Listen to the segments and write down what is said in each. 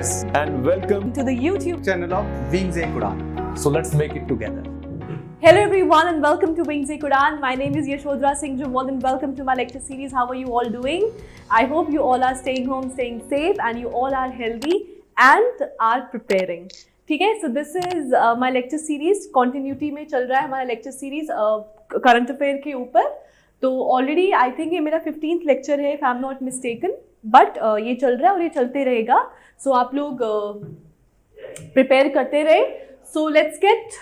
viewers, and welcome to the YouTube channel of Wings Ek Udan. So let's make it together. Hello everyone and welcome to Wings Ek Udan. My name is Yashodhara Singh Jumwal and welcome to my lecture series. How are you all doing? I hope you all are staying home, staying safe and you all are healthy and are preparing. ठीक है, so this is my lecture series. Continuity में चल रहा है हमारा lecture series current affair के ऊपर. तो already I think ये मेरा 15th lecture है if I'm not mistaken. But ये चल रहा है और ये चलते रहेगा. So आप लोग prepare करते रहे. So let's get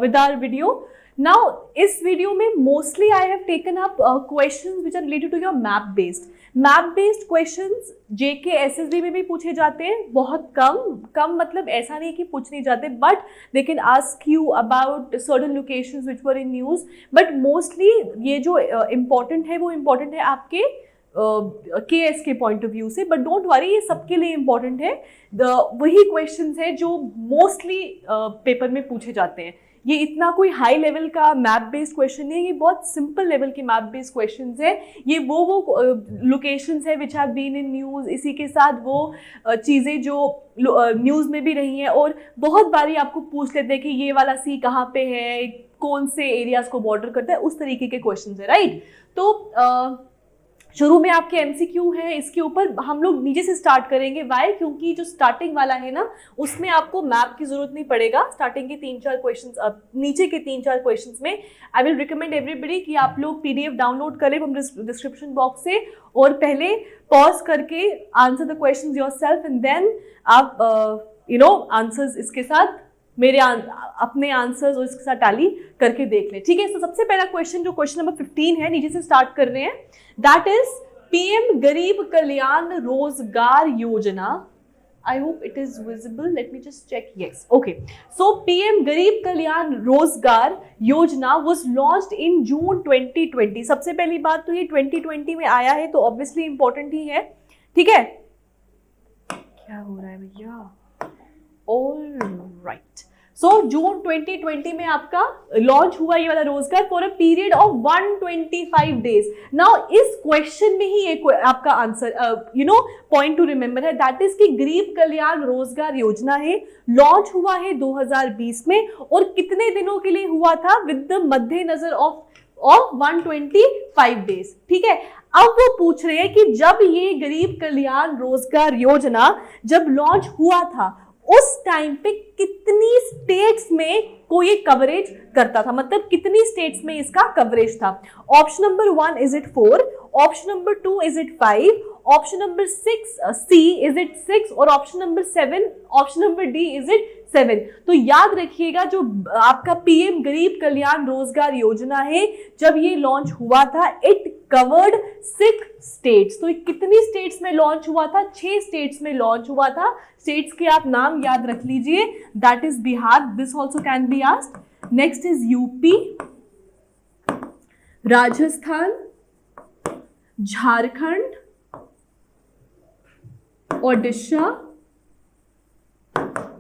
with our video. Now इस वीडियो में mostly I have taken up questions which are related to your map based. Map based questions JK SSB में भी पूछे जाते हैं, बहुत कम मतलब ऐसा नहीं कि पूछ नहीं जाते, but they can ask you about certain locations which were in news. But mostly ये जो इम्पोर्टेंट है वो इम्पोर्टेंट है आपके केएस के पॉइंट ऑफ व्यू से. बट डोंट वरी, ये सबके लिए इम्पोर्टेंट है. वही क्वेश्चंस है जो मोस्टली पेपर में पूछे जाते हैं. ये इतना कोई हाई लेवल का मैप बेस्ड क्वेश्चन नहीं है, ये बहुत सिंपल लेवल के मैप बेस्ड क्वेश्चंस है. ये वो लोकेशंस है which have been in news, इसी के साथ वो चीज़ें जो न्यूज़ में भी रही हैं और बहुत बारी आपको पूछ लेते हैं कि ये वाला सी कहाँ पे है, कौन से एरियाज को बॉर्डर करता है, उस तरीके के क्वेश्चंस है. राइट, तो शुरू में आपके एमसीक्यू है, इसके ऊपर हम लोग नीचे से स्टार्ट करेंगे. वाई? क्योंकि जो स्टार्टिंग वाला है ना उसमें आपको मैप की जरूरत नहीं पड़ेगा. स्टार्टिंग के 3-4 क्वेश्चंस, नीचे के 3-4 क्वेश्चंस में आई विल रिकमेंड एवरीबडी कि आप लोग पीडीएफ डाउनलोड करें फ्रॉम डिस्क्रिप्शन बॉक्स से और पहले पॉज करके answer the questions yourself and then आप आंसर्स इसके साथ मेरे अपने आंसर्स और इसके साथ टैली करके देख लें. ठीक है, तो सबसे पहला क्वेश्चन जो क्वेश्चन नंबर 15 है, नीचे से स्टार्ट कर रहे हैं. That is PM Garib Kalyan Rozgar Yojana. I hope it is visible, let me just check. Yes, okay. So PM Garib Kalyan Rozgar योजना वाज लॉन्च्ड इन जून 2020. सबसे पहली बात तो ये 2020 में आया है तो ऑब्वियसली इंपॉर्टेंट ही है. ठीक है, क्या हो रहा है भैया? ऑलराइट, सो जून 2020 में आपका लॉन्च हुआ ये वाला रोजगार for a period of 125 days. Now इस क्वेश्चन में ही एक आपका आंसर पॉइंट टू रिमेंबर है, दैट इज कि गरीब कल्याण रोजगार योजना है, लॉन्च हुआ है 2020 में और कितने दिनों के लिए हुआ था, विद द मद्देनजर ऑफ 125 डेज. ठीक है, अब वो पूछ रहे हैं कि जब ये गरीब कल्याण रोजगार योजना जब लॉन्च हुआ था उस टाइम पे कितनी स्टेट्स में कोई ये कवरेज करता था, मतलब कितनी स्टेट्स में इसका कवरेज था. Option number 1 is it 4, option number 2 is it 5, option number 6 C is it 6 और option number 7, option number D is it 7. तो याद रखिएगा जो आपका पीएम गरीब कल्याण रोजगार योजना है जब ये लॉन्च हुआ था इट कवर्ड 6 स्टेट्स. तो कितनी स्टेट्स में लॉन्च हुआ था? 6 स्टेट्स में लॉन्च हुआ था. स्टेट्स के आप नाम याद रख लीजिए, that is Bihar, this also can be asked. Next is UP, Rajasthan, Jharkhand, Odisha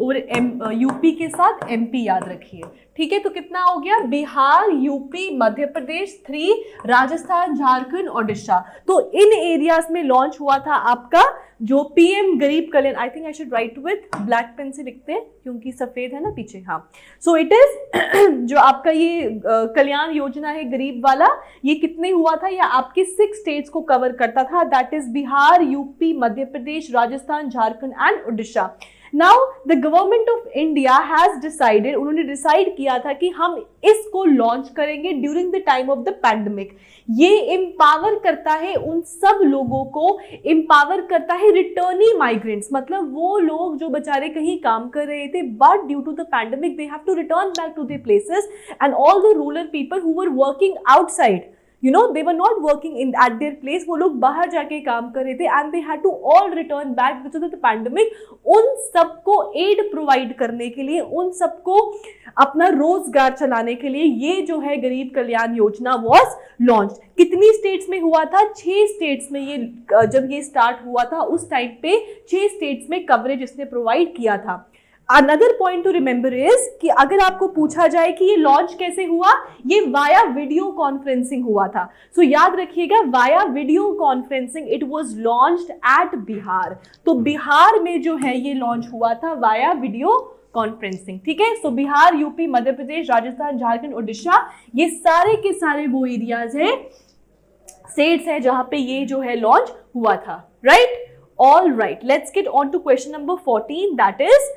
और यूपी के साथ एमपी याद रखिए. ठीक है, तो कितना हो गया? बिहार, यूपी, मध्य प्रदेश 3, राजस्थान, झारखंड, ओडिशा. तो इन एरियाज में लॉन्च हुआ था आपका जो PM Garib Kalyan. I think I should write with black pen से लिखते हैं क्योंकि सफेद है ना पीछे. हाँ, सो इट इज जो आपका ये कल्याण योजना है गरीब वाला, ये कितने हुआ था? या आपके 6 स्टेट्स को कवर करता था, that is Bihar, UP, Madhya Pradesh, Rajasthan, Jharkhand and Odisha. Now the government of India has decided, उन्होंने डिसाइड किया था कि हम इसको लॉन्च करेंगे during the time of the pandemic. ये एम्पावर करता है उन सब लोगों को, एम्पावर करता है रिटर्निंग माइग्रेंट्स, मतलब वो लोग जो बेचारे कहीं काम कर रहे थे but due to the pandemic they have to return back to their places and all the rural people who were working outside, they were not working at their place, वो लोग बाहर जाके काम कर रहे थे and they had to all return back because of the pandemic. उन सबको एड प्रोवाइड करने के लिए, उन सबको अपना रोजगार चलाने के लिए ये जो है गरीब कल्याण योजना was launched. कितनी स्टेट्स में हुआ था? 6 स्टेट्स में. ये जब ये स्टार्ट हुआ था उस टाइम पे 6 स्टेट्स में कवरेज इसने प्रोवाइड किया था. Another point to remember is कि अगर आपको पूछा जाए कि ये लॉन्च कैसे हुआ, ये वाया वीडियो कॉन्फ्रेंसिंग हुआ था। सो याद रखिएगा, via video conferencing it was launched at Bihar. तो बिहार में जो है ये लॉन्च हुआ था वाया वीडियो कॉन्फ्रेंसिंग, ठीक है। सो बिहार, यूपी, मध्य प्रदेश, राजस्थान, झारखंड, उड़ीसा, ये सारे के सारे वो एरियाज हैं, स्टेट्स है जहां पे ये जो है लॉन्च हुआ था, right. All right, let's get on to question number 14, that is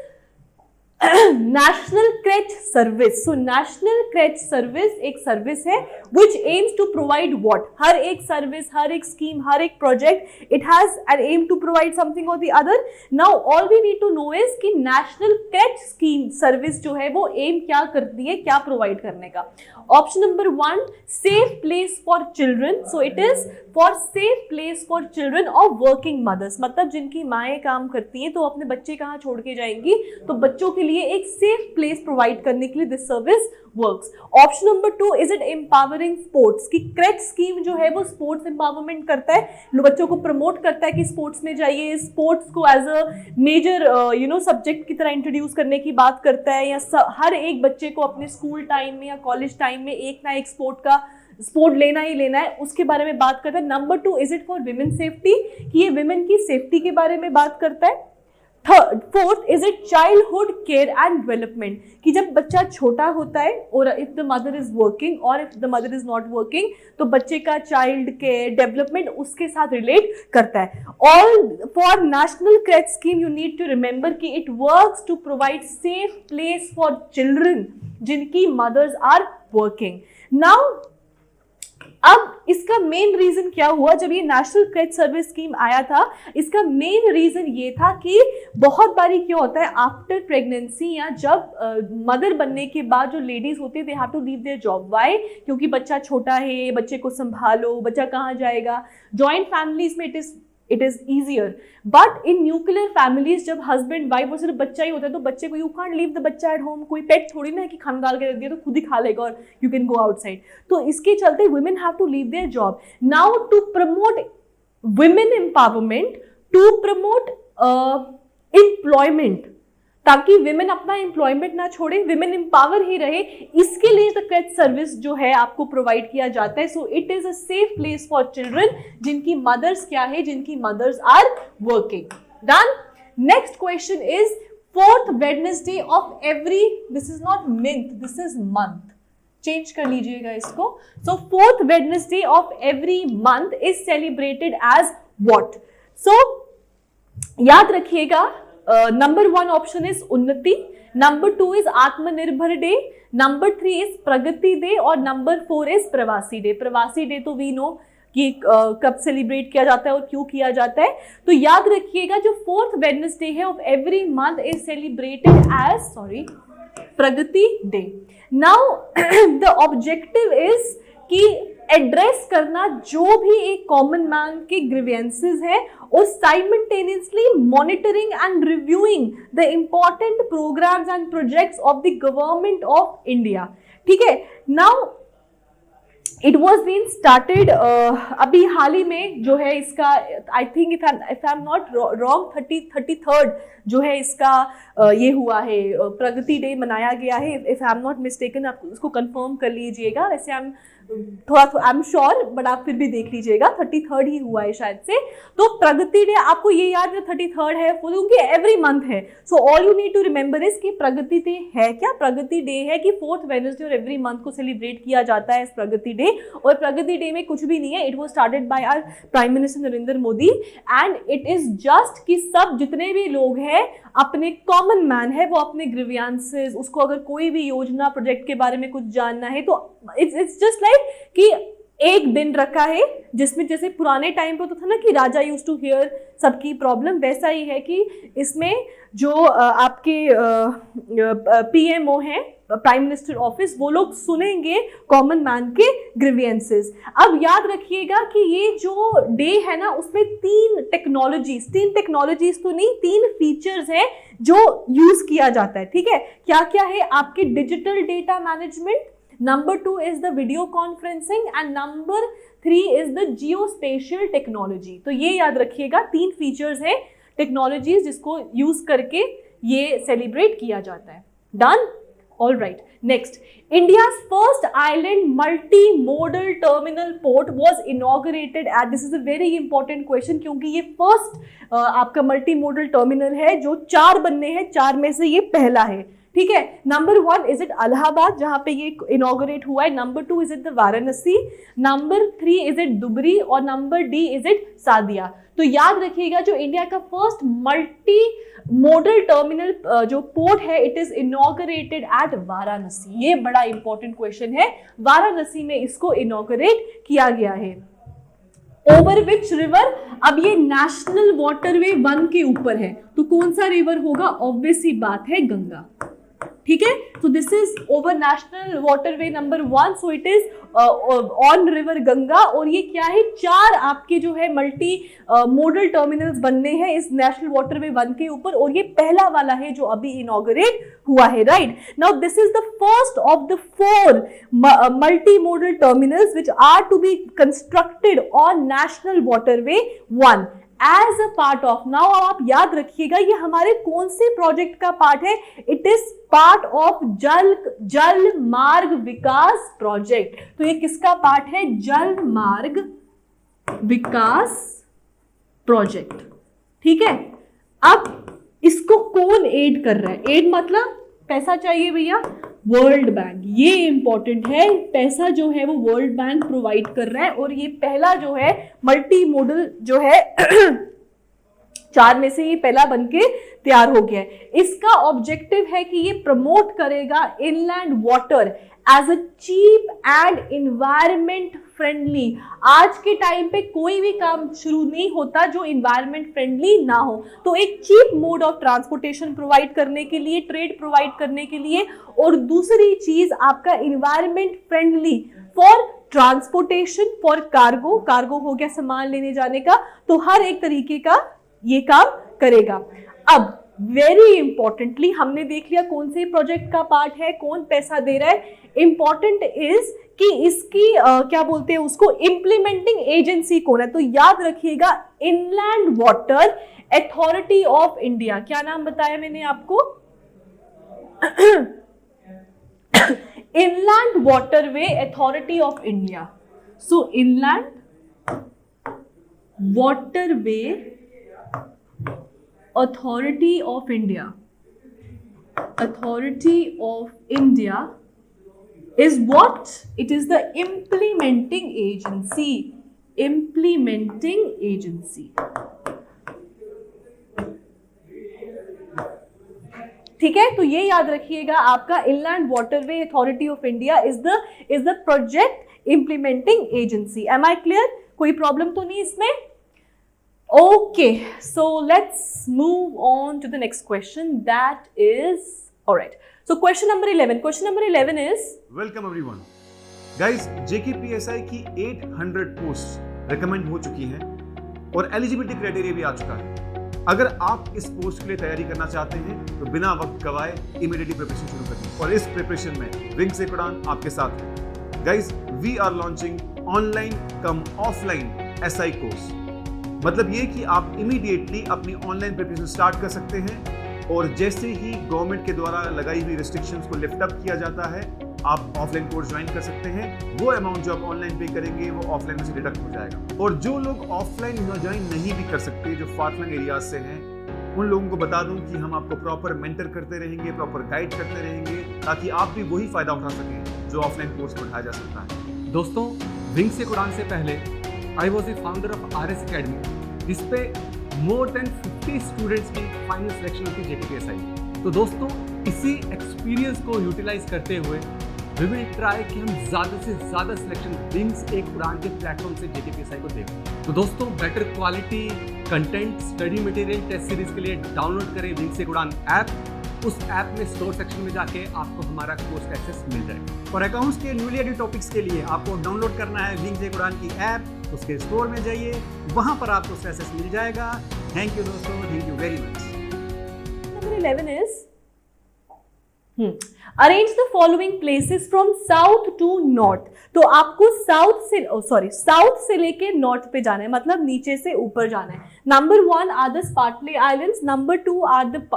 national creche service. So national creche service एक सर्विस है which aims to provide what? हर एक सर्विस, हर एक स्कीम, हर एक project, it has an aim to provide something or the other. Now all we need to know is कि national creche scheme service जो है वो एम क्या करती है, क्या प्रोवाइड करने का। Option number 1, safe place for children. So it is for safe place for children of working mothers, मतलब जिनकी माएँ काम करती हैं तो अपने बच्चे कहाँ छोड़ के जाएंगी, तो बच्चों के लिए एक सेफ प्लेस प्रोवाइड करने के लिए this service works. Option number 2, is it empowering sports, की क्रेच स्कीम जो है वो स्पोर्ट्स एम्पावरमेंट करता है, बच्चों को प्रमोट करता है कि स्पोर्ट्स में जाइए, स्पोर्ट्स को एज अ मेजर सब्जेक्ट की तरह इंट्रोड्यूस करने की बात करता है, या हर एक बच्चे को अपने स्कूल टाइम में या कॉलेज टाइम में एक ना एक स्पोर्ट लेना ही लेना है, उसके बारे में बात करता है। Number 2, is it for women safety, कि ये विमेन की सेफ्टी के बारे में बात करता है। Fourth, is it childhood care and development, कि जब बच्चा छोटा होता है और if the mother is working और if the mother is not working, तो बच्चे का चाइल्ड केयर डेवलपमेंट उसके साथ रिलेट करता है। All for national creche scheme you need to remember कि it works to provide safe place for children जिनकी मदर्स आर वर्किंग। नाउ अब इसका मेन रीजन क्या हुआ, जब ये नेशनल क्रेच सर्विस स्कीम आया था, इसका मेन रीजन ये था कि बहुत बारी क्या होता है आफ्टर प्रेगनेंसी या जब मदर बनने के बाद जो लेडीज होती है they have to leave their job. Why? क्योंकि बच्चा छोटा है, बच्चे को संभालो, बच्चा कहाँ जाएगा। जॉइंट फैमिलीज में it is easier, but in nuclear families जब हस्बैंड वाइफ और सिर्फ बच्चा ही होता है तो बच्चे को यू कांट लीव द बच्चा एट होम, कोई पेट थोड़ी ना है कि खाना डाल के रख दिया तो खुद ही खा लेगा और यू कैन गो आउटसाइड। तो इसके चलते women have to leave their job. Now to promote women empowerment, to promote employment, ताकि विमेन अपना एम्प्लॉयमेंट ना छोड़े, विमेन एम्पावर ही रहे, इसके लिए द क्रेच सर्विस जो है आपको प्रोवाइड किया जाता है। So it is a safe place for children जिनकी मदर्स क्या है, जिनकी mothers are working. Done. Next question is fourth Wednesday of every, this is not month, this is month, change कर लीजिएगा इसको। So fourth Wednesday of every month is celebrated as what? सो याद रखिएगा, number 1 option is Unnati, number 2 is Aatmanirbhar day, number 3 is Pragati day और number 4 is प्रवासी day. प्रवासी day तो वी नो कि कब सेलिब्रेट किया जाता है और क्यों किया जाता है। तो याद रखिएगा जो फोर्थ वेडनेसडे है of every month is celebrated as Pragati day. Now the objective is कि एड्रेस करना जो भी एक कॉमन मैन के ग्रीवेंसेस है और simultaneously monitoring and reviewing the important programmes and projects of the government of India. ठीक है। Now it was been started अभी हाल ही में जो है इसका, I think if I am not wrong 33rd जो है इसका ये हुआ है, प्रगति डे मनाया गया है। If I am not mistaken, आप उसको कंफर्म कर लीजिएगा। वैसे आई एम श्योर, बट आप फिर भी देख लीजिएगा, 33rd ही हुआ है शायद से। तो प्रगति डे आपको ये याद है 33rd है, क्योंकि एवरी मंथ है। So all you need to remember is कि प्रगति डे है क्या? प्रगति डे है कि फोर्थ वेडनेसडे और एवरी मंथ को सेलिब्रेट किया जाता है इस प्रगति डे। और प्रगति डे में कुछ भी नहीं है, it was started by our prime minister Narendra Modi and it is just कि सब जितने भी लोग हैं अपने कॉमन मैन है वो अपने ग्रीवियंसेस, उसको अगर कोई भी योजना प्रोजेक्ट के बारे में कुछ जानना है तो इट्स जस्ट लाइक कि एक दिन रखा है जिसमें जैसे पुराने टाइम पे तो था ना कि राजा यूज टू हियर सबकी प्रॉब्लम, वैसा ही है कि इसमें जो आपके पीएमओ हैं, प्राइम मिनिस्टर ऑफिस, वो लोग सुनेंगे कॉमन मैन के ग्रीवियंसेस। अब याद रखिएगा कि ये जो डे है ना उसमें तीन टेक्नोलॉजीज तो नहीं, 3 फीचर्स हैं जो यूज किया जाता है। ठीक है, क्या क्या है? आपके digital data management, number 2 is the video conferencing and number 3 is the geospatial technology. तो ये याद रखिएगा 3 फीचर्स है टेक्नोलॉजीज जिसको यूज करके ये सेलिब्रेट किया जाता है। Done? All right. Next, India's first island multi-modal terminal port was inaugurated at, this is a very important question क्योंकि ये first आपका multi-modal terminal है जो 4 बनने हैं, 4 में से ये पहला है, ठीक है। नंबर 1 इज इट इलाहाबाद जहां पे ये इनॉग्रेट हुआ है, number 2 is it the Varanasi, number 3 is it Dhubri और number D is it Sadiya. तो याद रखिएगा जो इंडिया का फर्स्ट मल्टी मोडल टर्मिनल जो पोर्ट है it is inaugurated at Varanasi. ये बड़ा इंपॉर्टेंट क्वेश्चन है, वाराणसी में इसको इनॉग्रेट किया गया है। ओवर विच रिवर, अब ये नेशनल वाटरवे 1 के ऊपर है तो कौन सा रिवर होगा? ऑब्वियस सी बात है गंगा, ठीक है। तो this is over national waterway number 1, so it is on river Ganga. और ये क्या है? 4 आपके जो है मल्टी मोडल टर्मिनल्स बनने हैं इस नेशनल वाटरवे 1 के ऊपर और ये पहला वाला है जो अभी इनॉग्रेट हुआ है, right. Now this is the first of the 4 multi modal terminals which are to be constructed on national waterway 1 as a part of. Now आप याद रखिएगा ये हमारे कौन से प्रोजेक्ट का पार्ट है? इट इज पार्ट ऑफ जल मार्ग विकास प्रोजेक्ट। तो ये किसका पार्ट है? जल मार्ग विकास प्रोजेक्ट, ठीक है। अब इसको कौन एड कर रहा है? एड मतलब पैसा चाहिए भैया, वर्ल्ड बैंक। ये इंपॉर्टेंट है, पैसा जो है वो वर्ल्ड बैंक प्रोवाइड कर रहा है और ये पहला जो है मल्टी मोडल जो है 4 में से ये पहला बनके तैयार हो गया है। इसका ऑब्जेक्टिव है कि ये प्रमोट करेगा inland water as a cheap and environment friendly. आज के टाइम पे कोई भी काम शुरू नहीं होता जो इन्वायरमेंट फ्रेंडली ना हो, तो एक cheap mode of transportation provide करने के लिए, ट्रेड प्रोवाइड करने के लिए, और दूसरी चीज आपका environment friendly for transportation, for cargo. Cargo हो गया सामान लेने जाने का, तो हर एक तरीके का ये काम करेगा। अब वेरी इंपॉर्टेंटली हमने देख लिया कौन से प्रोजेक्ट का पार्ट है, कौन पैसा दे रहा है। इंपॉर्टेंट इज कि इसकी क्या बोलते हैं उसको, इंप्लीमेंटिंग एजेंसी कौन है? तो याद रखिएगा inland water authority of India. क्या नाम बताया मैंने आपको? Inland waterway authority of India. So inland waterway authority of India is what? It is the implementing agency. ठीक है, तो ये याद रखिएगा आपका inland waterway authority of India is the project implementing agency. Am I clear? कोई problem तो नहीं इसमें? Okay, so let's move on to the next question. That is, all right. So question number 11. Question number 11 is. Welcome everyone. Guys, JKPSI की 800 post recommend हो चुकी हैं और eligibility criteria भी आ चुका है। अगर आप इस पोस्ट के लिए तैयारी करना चाहते हैं तो बिना वक्त गवाए इमीडिएटली प्रिपरेशन शुरू करें और इस प्रिपरेशन में विंग से उड़ान आपके साथ है। Guys, we are launching online cum offline SI course. मतलब ये कि आप इमीडिएटली अपनी ऑनलाइन प्रिपरेशन स्टार्ट कर सकते हैं और जैसे ही गवर्नमेंट के द्वारा लगाई हुई रिस्ट्रिक्शंस को लिफ्ट अप किया जाता है आप ऑफलाइन कोर्स ज्वाइन कर सकते हैं। वो अमाउंट जो आप ऑनलाइन पे करेंगे वो ऑफलाइन में से डिडक्ट हो जाएगा। और जो लोग ऑफलाइन ज्वाइन नहीं भी कर सकते, जो फार फ्लंग एरियाज से हैं, उन लोगों को बता दूं कि हम आपको प्रॉपर मेंटर करते रहेंगे, प्रॉपर गाइड करते रहेंगे ताकि आप भी वही फायदा उठा सकें जो ऑफलाइन कोर्स में उठाया जा सकता है। दोस्तों, विंग से उड़ान से पहले I was the founder of RS Academy, जिस पे मोर देन 50 स्टूडेंट्स की फाइनल सिलेक्शन होती है JKPSI। तो दोस्तों, इसी एक्सपीरियंस को यूटिलाइज करते हुए वी विल ट्राई कि हम ज़्यादा से ज़्यादा सिलेक्शन विंग्स एक उड़ान के प्लेटफॉर्म से JKPSI को दें। तो दोस्तों, better quality content, study material, test series के लिए डाउनलोड करें विंग्स एक उड़ान ऐप। उस ऐप में स्टोर सेक्शन में जाके आपको हमारा कोर्स एक्सेस मिल जाएगा। और अकाउंट्स के न्यूली एडेड टॉपिक्स के लिए आपको डाउनलोड करना है विंग्स एक उड़ान की ऐप। उसके स्टोर में जाइए, वहां पर आपको उसका एक्सेस मिल जाएगा। थैंक यू दोस्तों, thank you very much. Number 11 is arrange the following places from south to north. तो आपको साउथ से लेके नॉर्थ पे जाना है, मतलब नीचे से ऊपर जाना है। Number 1 are the Spratly islands, number 2 are the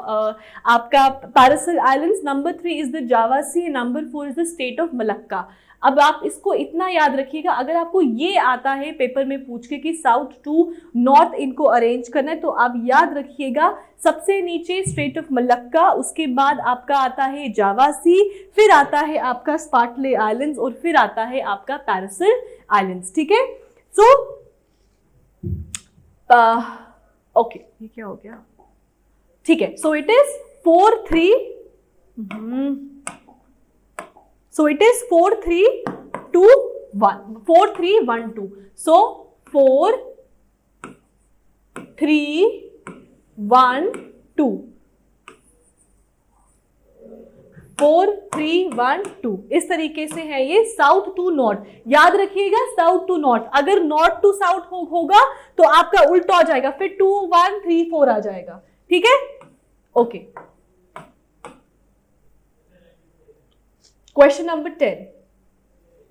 आपका Paracel islands, number 3 is the Java sea, number 4 is the state of Malacca. अब आप इसको इतना याद रखिएगा, अगर आपको ये आता है पेपर में पूछ के कि साउथ टू नॉर्थ इनको अरेंज करना है, तो आप याद रखिएगा सबसे नीचे स्ट्रेट ऑफ मलक्का, उसके बाद आपका आता है जावा सी, फिर आता है आपका स्पार्टले आइलैंड्स और फिर आता है आपका पैरासिल आइलैंड्स। ठीक है, सो ओके, ये क्या हो गया? ठीक है, so it is 4 3 So it is 4 3 2 1 4 3 1 2. So 4 3 1 2 4 3 1 2 इस तरीके से है ये साउथ टू नॉर्थ। याद रखिएगा साउथ टू नॉर्थ, अगर नॉर्थ टू साउथ होगा तो आपका उल्टा हो जाएगा, फिर 2 1 3 4 आ जाएगा। ठीक है, okay. Question number 10।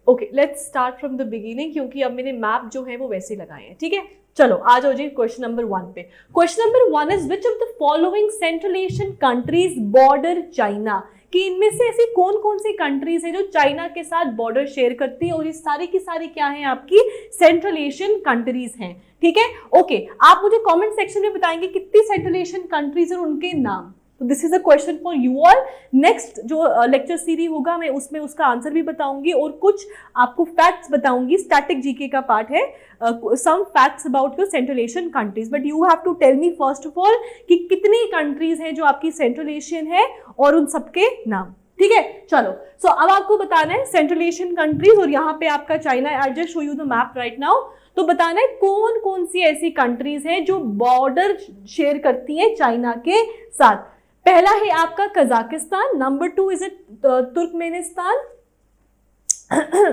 Okay, let's start from the beginning, क्योंकि अब मैंने मैप जो है वो वैसे लगाए हैं। ठीक है, चलो आ जाओ जी क्वेश्चन नंबर 1 पे। Question number 1 is which of the following central Asian countries border China, कि इनमें से ऐसी कौन कौन सी कंट्रीज है जो चाइना के साथ बॉर्डर शेयर करती है, और ये सारी की सारी क्या है आपकी सेंट्रल एशियन कंट्रीज हैं। ठीक है, ओके, आप मुझे कमेंट सेक्शन में बताएंगे कितनी सेंट्रल एशियन कंट्रीज और उनके नाम। तो this is a question for you all. Next जो लेक्चर सीरीज होगा मैं उसमें उसका आंसर भी बताऊंगी और कुछ आपको फैक्ट्स बताऊंगी। स्टैटिक जीके का पार्ट है, some facts about your central Asian countries, but you have to tell me first of all कि कितनी कंट्रीज हैं जो आपकी सेंट्रल एशियन है और उन सबके नाम। ठीक है, चलो, सो अब आपको बताना है सेंट्रल एशियन कंट्रीज, और यहाँ पे आपका China. I just show you the map right now. तो बताना है कौन कौन सी ऐसी कंट्रीज हैं जो बॉर्डर शेयर करती हैं चाइना के साथ। पहला है आपका Kazakhstan, number 2 is Turkmenistan,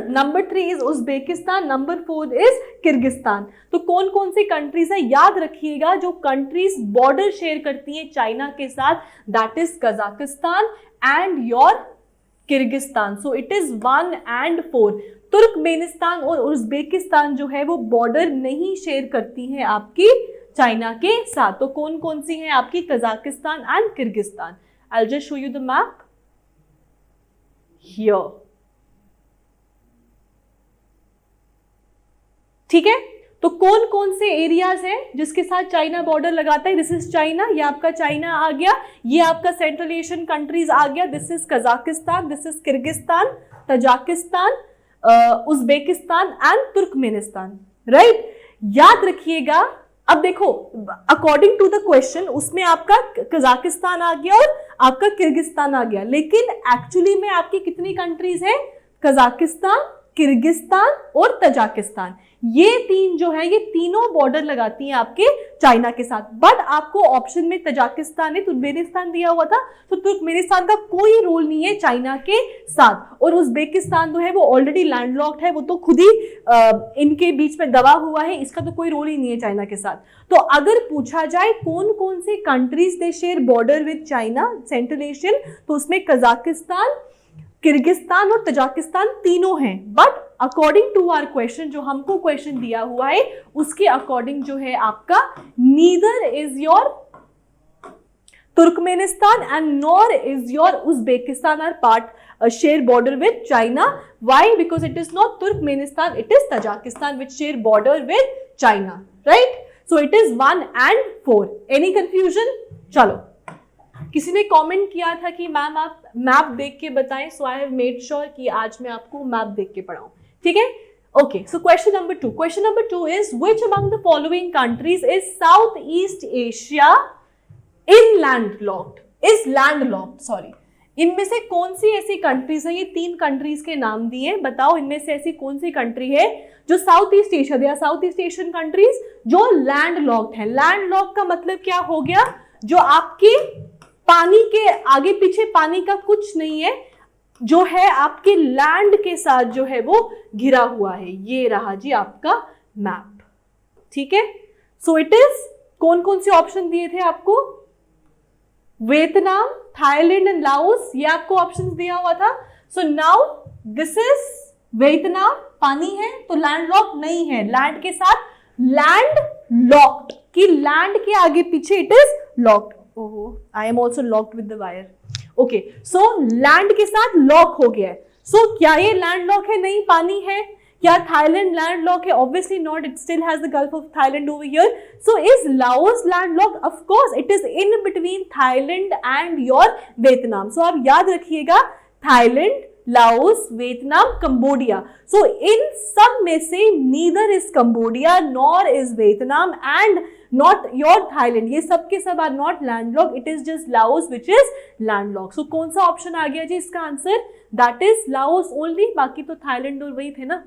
number 3 is Uzbekistan, number 4 is Kyrgyzstan. तो कौन कौन सी कंट्रीज है याद रखिएगा जो कंट्रीज बॉर्डर शेयर करती हैं चाइना के साथ, that is Kazakhstan and your Kyrgyzstan. So it is 1 and 4। Turkmenistan और उज्बेकिस्तान जो है वो बॉर्डर नहीं शेयर करती हैं आपकी चाइना के साथ। तो कौन कौन सी हैं आपकी Kazakhstan and Kyrgyzstan. I just show you the map here. ठीक है, तो कौन कौन से एरियाज हैं जिसके साथ चाइना बॉर्डर लगाता है। दिस इज चाइना, ये आपका चाइना आ गया, ये आपका सेंट्रल एशियन कंट्रीज आ गया। This is Kazakhstan, this is Kyrgyzstan, Tajikistan, Uzbekistan and Turkmenistan. Right, याद रखिएगा। अब देखो, अकॉर्डिंग टू द क्वेश्चन उसमें आपका कजाकिस्तान आ गया और आपका किर्गिस्तान आ गया, लेकिन एक्चुअली में आपकी कितनी कंट्रीज हैं, कजाकिस्तान, किर्गिस्तान और तजाकिस्तान। ये तीन जो है ये तीनों बॉर्डर लगाती हैं आपके चाइना के साथ। बट आपको ऑप्शन में तजाकिस्तान है, तुर्कमेनिस्तान दिया हुआ था, तो तुर्कमेनिस्तान का कोई रोल नहीं है चाइना के साथ। और उज्बेकिस्तान जो है वो ऑलरेडी लैंडलॉक्ड है, वो तो खुद ही इनके बीच में दबा हुआ है, इसका तो कोई रोल ही नहीं है चाइना के साथ। तो अगर पूछा जाए कौन कौन से countries they share border with China central Asian, तो उसमें कजाकिस्तान, किर्गिस्तान और तजाकिस्तान तीनों हैं। But according to our question, जो हमको क्वेश्चन दिया हुआ है उसके अकॉर्डिंग जो है आपका neither is your Turkmenistan and nor is your Uzbekistan are part share border with China. Why? Because it is not Turkmenistan, it is Tajikistan which share border with China. Right, so it is 1 and 4। Any confusion? चलो, किसी ने comment किया था कि ma'am आप map देख के बताएं, सो आई हैव मेड श्योर कि आज मैं आपको मैप देख के पढ़ाऊं। ठीक है, okay. So question number 2। Question number 2 is which among the following countries is south east Asia in landlocked, is landlocked, sorry. इनमें से कौन सी ऐसी कंट्रीज है, ये 3 कंट्रीज के नाम दिए, बताओ इनमें से ऐसी कौन सी कंट्री है जो south east Asia, they are south east Asian countries जो लैंडलॉक्ड है। लैंडलॉक्ड का मतलब क्या हो गया, जो आपकी पानी के आगे पीछे पानी का कुछ नहीं है, जो है आपके लैंड के साथ जो है वो घिरा हुआ है। ये रहा जी आपका मैप। ठीक है, सो इट इज, कौन कौन से ऑप्शन दिए थे आपको, वियतनाम, थाईलैंड एंड लाओस, ये आपको ऑप्शंस दिया हुआ था. So now this is Vietnam. पानी है तो लैंड लॉक नहीं है, लैंड के साथ लैंड लॉक्ड, कि लैंड के आगे पीछे इट इज लॉक्ड. ओहो, I am also locked with the wire. Okay, so land के साथ लॉक हो गया है. सो क्या ये लैंड लॉक है? नहीं, पानी है. क्या थाईलैंड लैंड लॉक है? Obviously not, it still has the gulf of Thailand over here. So is Laos land lock? Of course it is in between Thailand and your Vietnam. So आप याद रखिएगा, Thailand, Laos, Vietnam, Cambodia. So इन सब में से neither is Cambodia nor is Vietnam and not your Thailand. ये सब के सब are not landlock, it is just Laos which is landlocked. सो कौन सा ऑप्शन आ गया जी इसका answer? That is Laos only. बाकी तो थाईलैंड और वही थे ना.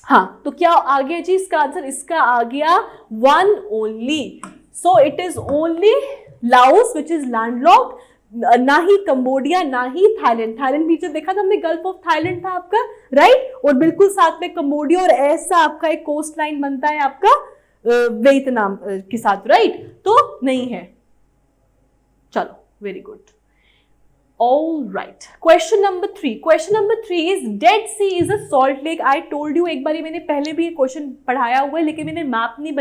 हाँ, तो क्या आ गया जी इसका आंसर? इसका आ गया one only. So it is only Laos which is landlock, ना ही कंबोडिया ना ही थाईलैंड. थाईलैंड बीच देखा था हमने, गल्फ ऑफ थाईलैंड था आपका, राइट. और बिल्कुल साथ में कंबोडिया, और ऐसा आपका एक कोस्ट लाइन बनता है आपका वियतनाम के साथ, राइट. तो नहीं है. चलो, very good. All right. Question number 3. Question number 3 is Dead Sea is a salt lake. I told you, एक बारी मैंने पहले भी ये क्वेश्चन पढ़ाया हुआ है, लेकिन मैंने मैप नहीं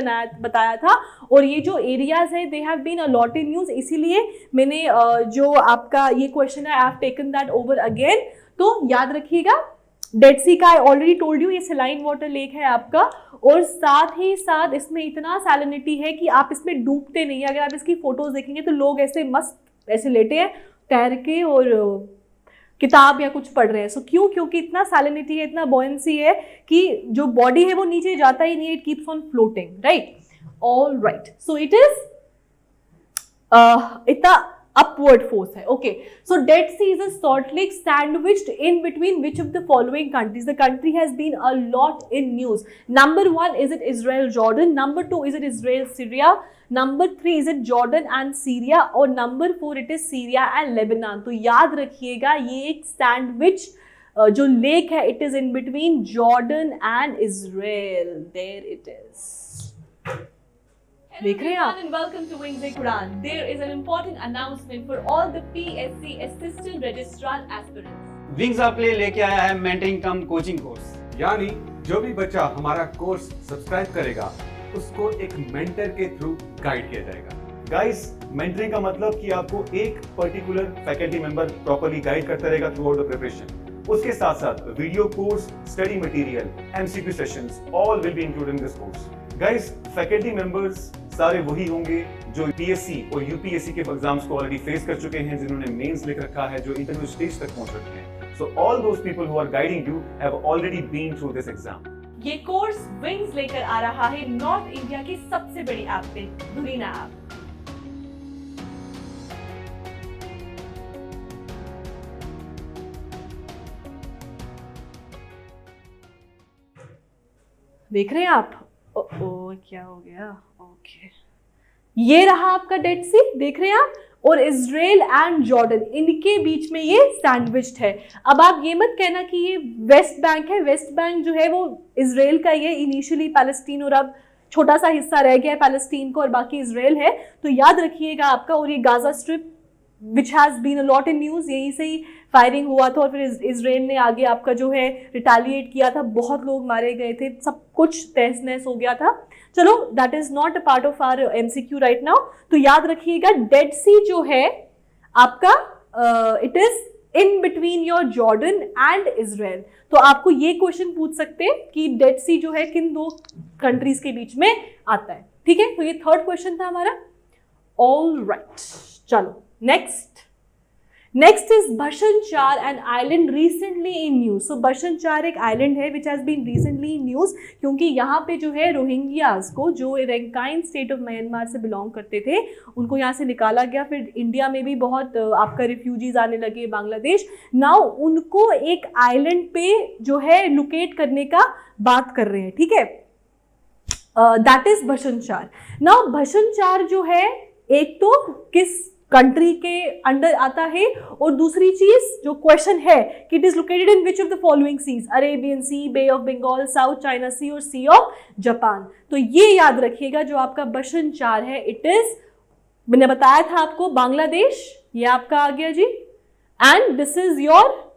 बताया था. और ये जो एरियाज है they have been a lot in news, इसीलिए मैंने जो आपका ये क्वेश्चन है I have taken that over again. तो याद रखिएगा, डेड सी का आई ऑलरेडी टोल्ड यू, ये सलाइन वाटर लेक है आपका. और साथ ही साथ इसमें इतना सैलिनिटी है कि आप इसमें डूबते नहीं. अगर आप इसकी फोटोज देखेंगे तो लोग ऐसे मस्त ऐसे लेटे हैं तैर के और किताब या कुछ पढ़ रहे हैं. सो क्यों? क्योंकि इतना सैलिनिटी है, इतना बॉयंसी है कि जो बॉडी है वो नीचे जाता ही नहीं है, it keeps on floating, right. All right. So it is इतना upward force है. Okay, so Dead Sea is a salt lake sandwiched in between which of the following countries? The country has been a lot in news. Number 1, is it Israel Jordan? Number 2, is it Israel Syria? Number 3, is it Jordan and Syria? और number 4, it is Syria and Lebanon. तो याद रखिएगा, ये एक sandwich जो lake है, it is in between Jordan and Israel. There it is. देख रहे हैं आप? And welcome to Wings Quran. There is an important announcement for all the PSC Assistant Registrar aspirants. Wings आपके लिए लेके आया है मेंटरिंग कम कोचिंग कोर्स. यानी जो भी बच्चा हमारा कोर्स सब्सक्राइब करेगा उसको एक मेंटर के थ्रू गाइड किया जाएगा. गाइस, मेंटरिंग का मतलब कि आपको एक particular faculty member properly guide करता रहेगा थ्रू आउट द प्रिपरेशन. उसके साथ साथ video course, study material, MCQ sessions, all will be included in this course. Guys, faculty members सारे वही होंगे जो पीएससी और यूपीएससी के एग्जाम्स को ऑलरेडी फेस कर चुके हैं, जिन्होंने मेंस लिख रखा है, जो इंटरव्यू स्टेज तक पहुंच चुके हैं. So all those people who are guiding you have already been through this exam. ये कोर्स विंग्स लेकर आ रहा है नॉर्थ इंडिया की सबसे बड़ी ऐप पे, दुरीना ऐप. देख रहे हैं आप? ओ क्या हो गया? ओके, ये रहा आपका डेड सी, देख रहे हैं आप. और इजराइल एंड जॉर्डन, इनके बीच में ये सैंडविच्ड है. अब आप ये मत कहना कि ये वेस्ट बैंक है. वेस्ट बैंक जो है वो इजराइल का ही है, इनिशियली पैलेस्टीन, और अब छोटा सा हिस्सा रह गया है पैलेस्टीन को और बाकी इजराइल है. तो याद रखिएगा आपका. और ये Gaza strip which has been a lot in news, यहीं से ही फायरिंग हुआ था और फिर इजराइल ने आगे आपका जो है रिटेलिएट किया था. बहुत लोग मारे गए थे, सब कुछ तहस नहस हो गया था. चलो, that is not a part of our MCQ right now. तो याद रखिएगा, डेड सी जो है आपका, it is in between your Jordan and Israel. तो आपको ये क्वेश्चन पूछ सकते हैं कि डेड सी जो है किन दो कंट्रीज के बीच में आता है. ठीक है, तो ये थर्ड क्वेश्चन था हमारा. ऑल राइट, चलो next is Bhasan Char an island recently in news. So Bhasan Char एक आइलैंड है which has been recently in news, क्योंकि यहाँ पे जो है रोहिंग्याज को, जो रैंकाइन स्टेट ऑफ म्यांमार से बिलोंग करते थे, उनको यहाँ से निकाला गया. फिर इंडिया में भी बहुत आपका रिफ्यूजीज आने लगे, बांग्लादेश. नाउ उनको एक आइलैंड पे जो है लोकेट करने का बात कर रहे हैं. ठीक है, दैट इज भशनचार. नाउ भशनचार जो है, एक तो किस कंट्री के अंडर आता है, और दूसरी चीज जो क्वेश्चन है कि it is located in which of the following seas? Arabian sea, bay of Bengal, south China sea और सी ऑफ जापान. तो ये याद रखिएगा, जो आपका भशनचार है, इट इज मैंने बताया था आपको बांग्लादेश, ये आपका आ गया जी, and this is your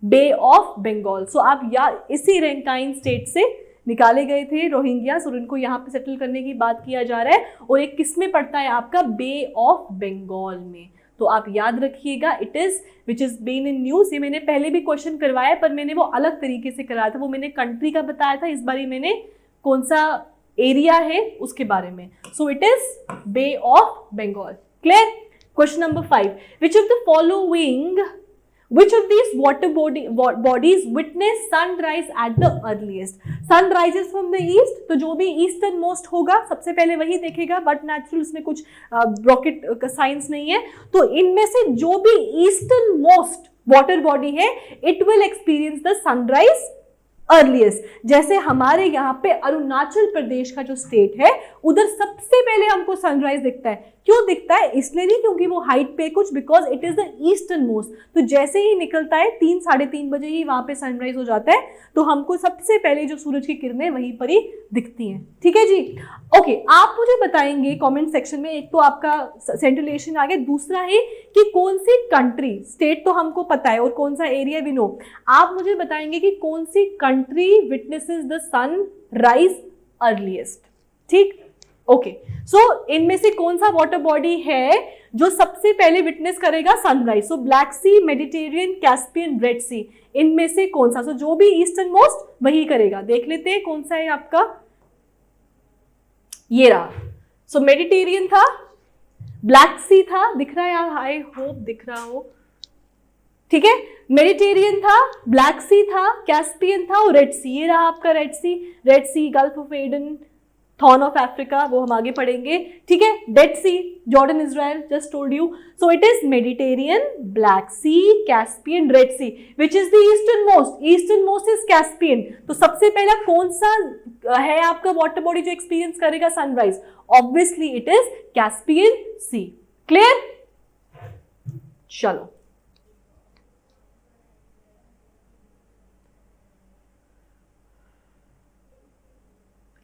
bay of Bengal. So आप इसी रैंकाइन स्टेट से निकाले गए थे रोहिंग्यास और उनको यहाँ पे सेटल करने की बात किया जा रहा है, और एक किस में पड़ता है आपका, बे ऑफ बंगाल में। तो आप याद रखिएगा, it is which is been in news. ये मैंने पहले भी क्वेश्चन करवाया पर मैंने वो अलग तरीके से कराया था, वो मैंने कंट्री का बताया था, इस बार मैंने कौन सा एरिया है उसके बारे में। So it is bay of Bengal. Clear? Question number 5, which of the following, which of these water bodies witness sunrise at the earliest? Sun rises from the east, तो जो भी ईस्टर्न मोस्ट होगा सबसे पहले वही देखेगा, बट नेचुरल उसमें कुछ रॉकेट का साइंस नहीं है। तो इनमें से जो भी ईस्टर्न मोस्ट वाटर बॉडी है, it will experience the sunrise earliest. जैसे हमारे यहाँ पे अरुणाचल प्रदेश का जो स्टेट है, उधर सबसे पहले हमको सनराइज दिखता है। क्यों दिखता है? इसलिए नहीं क्योंकि वो हाइट पे कुछ, because it is the eastern most. तो जैसे ही निकलता है 3 साढ़े 3 बजे ही वहां पे सनराइज हो जाता है, तो हमको सबसे पहले जो सूरज की किरणें वहीं पर ही दिखती हैं। ठीक है जी? ओके, आप मुझे बताएंगे कमेंट सेक्शन में, एक तो आपका सेंट्रल एशियन आ गया, दूसरा है कि कौन सी कंट्री, स्टेट तो हमको पता है और कौन सा एरिया भी नो, आप मुझे बताएंगे कि कौन सी country witnesses the sun rise earliest. ठीक? ओके, सो इनमें से कौन सा वाटर बॉडी है जो सबसे पहले विटनेस करेगा सनराइज? सो ब्लैक सी, मेडिटेरियन, कैस्पियन, रेड सी, इनमें से कौन सा? सो जो भी ईस्टर्न मोस्ट वही करेगा। देख लेते हैं कौन सा है आपका, ये रहा। सो मेडिटेरियन था, ब्लैक सी था, दिख रहा है यार, आई होप दिख रहा हो। ठीक है, मेडिटेरियन था, ब्लैक सी था, कैस्पियन था और रेड सी। ये रहा आपका red sea. Red sea, gulf of Aden, thorn of Africa, वो हम आगे पढ़ेंगे। ठीक है, dead sea, Jordan, Israel, just told you. So it is Mediterranean, black sea, Caspian, red sea. Which is the eastern most? Eastern most is Caspian. तो सबसे पहला कौन सा है आपका वाटर बॉडी जो एक्सपीरियंस करेगा sunrise? Obviously it is Caspian sea. Clear? चलो,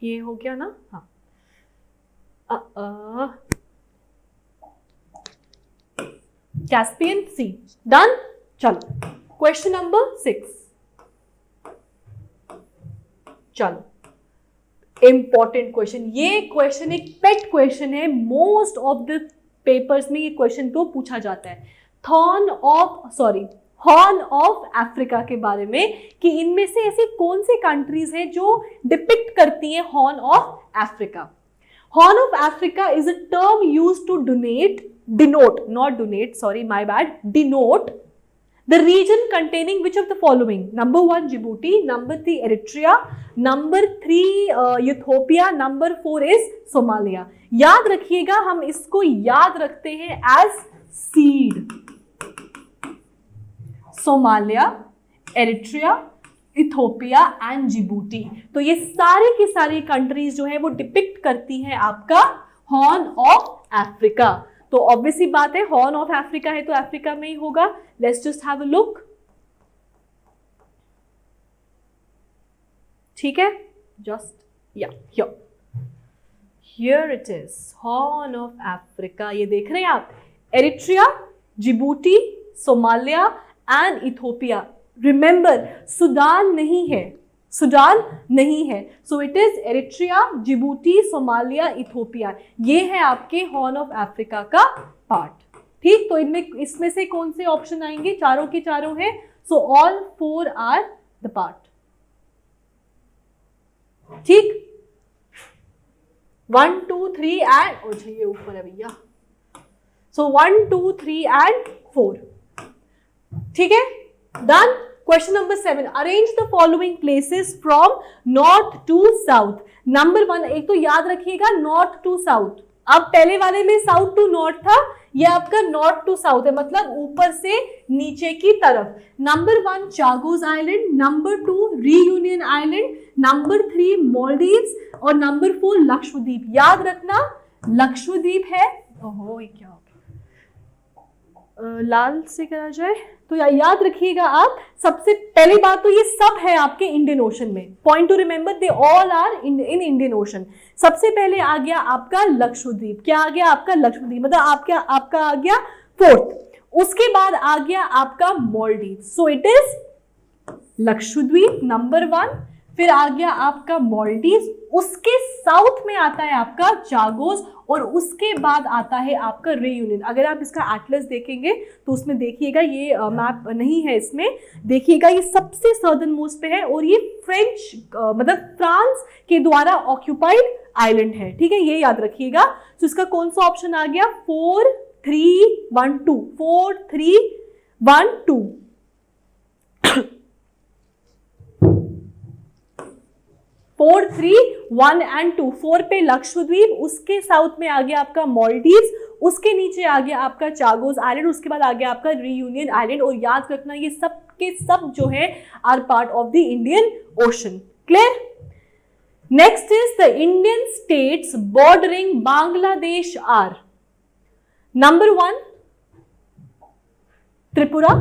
ये हो गया ना? हाँ, कैस्पियन सी, डन। चलो, क्वेश्चन नंबर 6। चलो, इंपॉर्टेंट क्वेश्चन। ये क्वेश्चन एक पेट क्वेश्चन है, मोस्ट ऑफ द पेपर्स में ये क्वेश्चन तो पूछा जाता है। हॉर्न ऑफ अफ्रीका के बारे में, कि इनमें से ऐसी कौन सी कंट्रीज हैं जो डिपिक्ट करती हैं horn of Africa. Horn of Africa is a term used to denote the region containing which of the following? Number 1 Djibouti, number 3 Eritrea, number 3 Ethiopia, number 4 is Somalia। याद रखिएगा, हम इसको याद रखते हैं as seed. Somalia, Eritrea, Ethiopia and Djibouti. तो ये सारी की सारी कंट्रीज जो है वो डिपिक्ट करती हैं आपका हॉर्न ऑफ अफ्रीका। तो ऑब्वियस ही बात है, हॉर्न ऑफ अफ्रीका है तो अफ्रीका में ही होगा। Let's just have a look. ठीक है, just here it is, horn of Africa. ये देख रहे हैं आप, Eritrea, Djibouti, Somalia and Ethiopia. Remember, Sudan नहीं है, so it is Eritrea, Djibouti, Somalia, Ethiopia. ये है आपके हॉर्न ऑफ अफ्रीका का पार्ट। ठीक, तो इसमें से कौन से ऑप्शन आएंगे? चारों के चारों हैं। So all 4 are the part. ठीक, 1 2 3 एंड, अच्छा ये ऊपर है भैया। So 1 2 3 and 4। ठीक है, done. Question number 7, arrange the following places from north to south. Number 1, एक तो याद रखिएगा नॉर्थ टू साउथ। अब पहले वाले में साउथ टू नॉर्थ था, ये आपका नॉर्थ टू साउथ है, मतलब ऊपर से नीचे की तरफ। Number 1 Chagos island, number 2 reunion island, number 3 Maldives और नंबर 4 लक्षद्वीप। याद रखना लक्षद्वीप है। ओहो, ये क्या हो गया? लाल से करा जाए, तो याद रखिएगा आप, सबसे पहली बात तो ये सब है आपके इंडियन ओशन में। Point to remember, they all are in Indian ocean. सबसे पहले आ गया आपका लक्षद्वीप। क्या आ गया आपका? लक्षद्वीप, मतलब आपका आ गया फोर्थ। उसके बाद आ गया आपका मालदीव। सो इट इज लक्षद्वीप नंबर 1, फिर आ गया आपका मालदीव, उसके साउथ में आता है आपका चागोस, और उसके बाद आता है आपका रियूनियन। अगर आप इसका एटलस देखेंगे तो उसमें देखिएगा, ये मैप नहीं है इसमें, देखिएगा ये सबसे सदर्न मोस्ट पे है, और ये फ्रेंच मतलब फ्रांस के द्वारा ऑक्यूपाइड आइलैंड है। ठीक है, ये याद रखिएगा। तो इसका कौन सा ऑप्शन आ गया? 4 3 1 2, 4 3 1 2। 4 3 1 and 2। 4 पे लक्षद्वीप, उसके साउथ में आ गया आपका मालदीव्स, उसके नीचे आ गया आपका चागोस आइलैंड, उसके बाद आ गया आपका रियूनियन आइलैंड। और याद रखना ये सब के सब जो है are part of the Indian ocean. Clear? Next is the Indian states bordering Bangladesh are. Number 1 Tripura,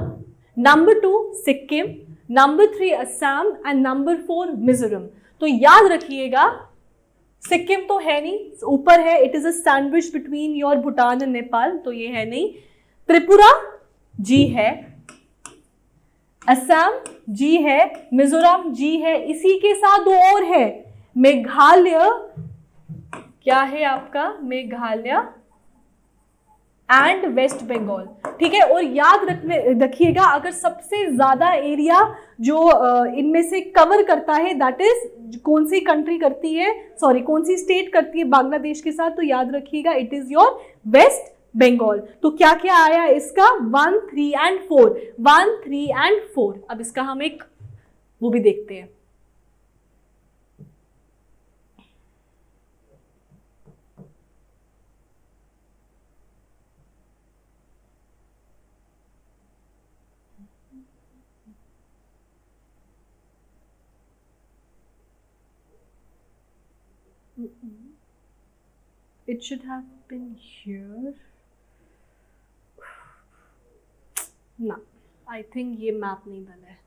number 2 Sikkim, number 3 Assam and number 4 Mizoram. तो याद रखिएगा, सिक्किम तो है नहीं, ऊपर है, it is a sandwich between your Bhutan and Nepal, तो ये है नहीं। त्रिपुरा जी है, असम जी है, मिजोरम जी है, इसी के साथ 2 और है, मेघालय, क्या है आपका? मेघालय एंड वेस्ट बंगाल। ठीक है, और याद रखिएगा, अगर सबसे ज्यादा एरिया जो इनमें से कवर करता है, दैट इज कौन सी कंट्री करती है, सॉरी कौन सी स्टेट करती है बांग्लादेश के साथ, तो याद रखिएगा it is your West Bengal. तो क्या क्या आया इसका? 1 3 and 4, 1 3 and 4। अब इसका हम एक वो भी देखते हैं। It should have been here. ना, I think ये मैप नहीं बना है।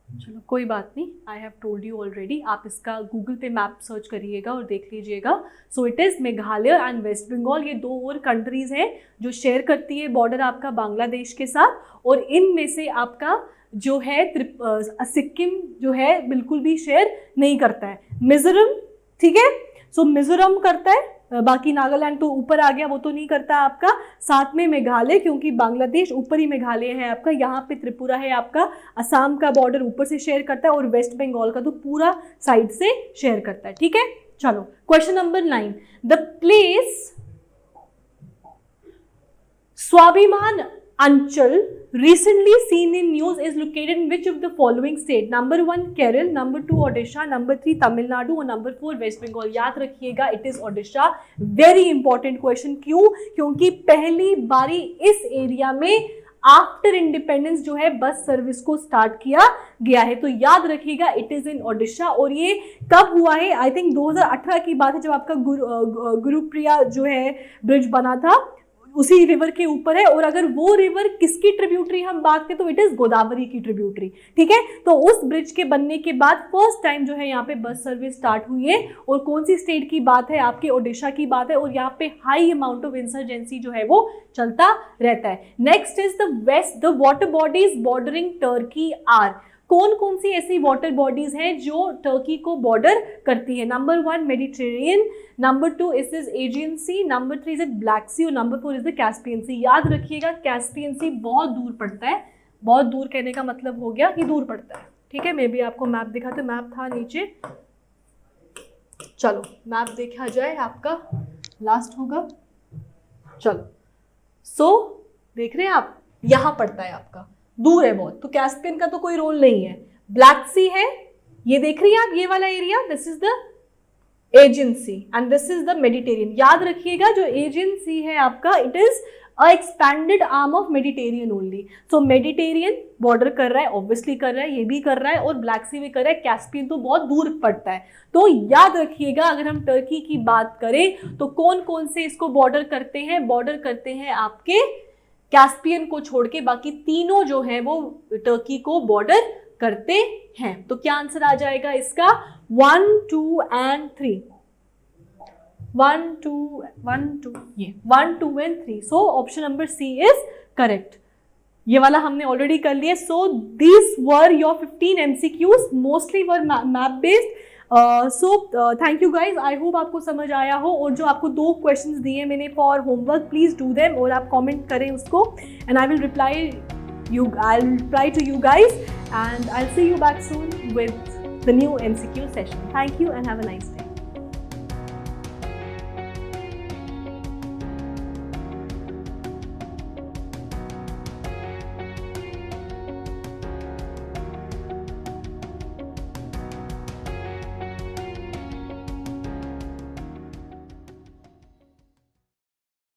चलो कोई बात नहीं, I have told you already. आप इसका गूगल पे मैप सर्च करिएगा और देख लीजिएगा। So it is Meghalaya and West Bengal, ये 2 और कंट्रीज़ हैं जो शेयर करती है बॉर्डर आपका बांग्लादेश के साथ, और इनमें से आपका जो है सिक्किम जो है बिल्कुल भी शेयर नहीं करता है। मिजोरम, ठीक है, सो मिजोरम करता है, बाकी नागालैंड तो ऊपर आ गया, वो तो नहीं करता आपका। साथ में मेघालय, क्योंकि बांग्लादेश ऊपर ही मेघालय है आपका, यहाँ पे त्रिपुरा है आपका, असम का बॉर्डर ऊपर से शेयर करता है, और वेस्ट बंगाल का तो पूरा साइड से शेयर करता है। ठीक है, चलो क्वेश्चन नंबर 9। द प्लेस स्वाभिमान अंचल recently seen in news is located in which of the following state? Number 1 Kerala, number 2 Odisha, number 3 Tamil Nadu और number 4 West Bengal। याद रखिएगा it is Odisha। Very important question। क्यों? क्योंकि पहली बारी इस एरिया में आफ्टर इंडिपेंडेंस जो है बस सर्विस को स्टार्ट किया गया है। तो याद रखिएगा इट इज इन ओडिशा। और ये कब हुआ है? आई थिंक 2018 की बात है, जब आपका गुरुप्रिया जो है ब्रिज बना था, उसी रिवर के ऊपर है। और अगर वो रिवर किसकी ट्रिब्यूटरी हम बात करें तो इट इज गोदावरी की ट्रिब्यूटरी। ठीक है, तो उस ब्रिज के बनने के बाद फर्स्ट टाइम जो है यहाँ पे बस सर्विस स्टार्ट हुई है। और कौन सी स्टेट की बात है? आपके ओडिशा की बात है। और यहाँ पे हाई अमाउंट ऑफ इंसर्जेंसी जो है वो चलता रहता है। Next is the water bodies bordering Turkey are. कौन कौन सी ऐसी वाटर बॉडीज हैं जो टर्की को बॉर्डर करती है? Number 1 Mediterranean, number 2 is Aegean sea, number 3 is black sea और number 4 is the Caspian sea. याद रखिएगा कैस्पियन सी बहुत दूर पड़ता है। बहुत दूर कहने का मतलब हो गया कि दूर पड़ता है। ठीक है, मैं भी आपको मैप दिखाते, मैप था नीचे, चलो मैप देखा जाए, आपका लास्ट होगा। चलो सो देख रहे हैं आप, यहां पड़ता है आपका, दूर है बहुत, तो कैस्पियन का तो कोई रोल नहीं है। ब्लैक सी है, ये देख रही हैं आप, ये वाला area, this is the Aegean sea and this is the Mediterranean. याद रखिएगा जो एजियन सी है आपका, it is a expanded arm of Mediterranean only. So Mediterranean border कर रहा है, ऑब्वियसली कर रहा है, ये भी कर रहा है, और ब्लैक सी भी कर रहा है। कैस्पियन तो बहुत दूर पड़ता है। तो याद रखिएगा अगर हम टर्की की बात करें तो कौन कौन से इसको बॉर्डर करते हैं? बॉर्डर करते हैं आपके कैस्पियन को छोड़ के बाकी तीनों जो हैं वो टर्की को बॉर्डर करते हैं। तो क्या आंसर आ जाएगा इसका? 1, 2 and 3। 1, 2 ये 1, 2 and 3। So option number C is correct. ये वाला हमने ऑलरेडी कर लिया। So this were your 15 MCQs, mostly were map based. So thank you guys, I hope आपको समझ आया हो। और जो आपको 2 क्वेश्चंस दिए मैंने for homework, please do them और आप कमेंट करें उसको, and I will reply to you guys, and I'll see you back soon with the new MCQ session. Thank you and have a nice day.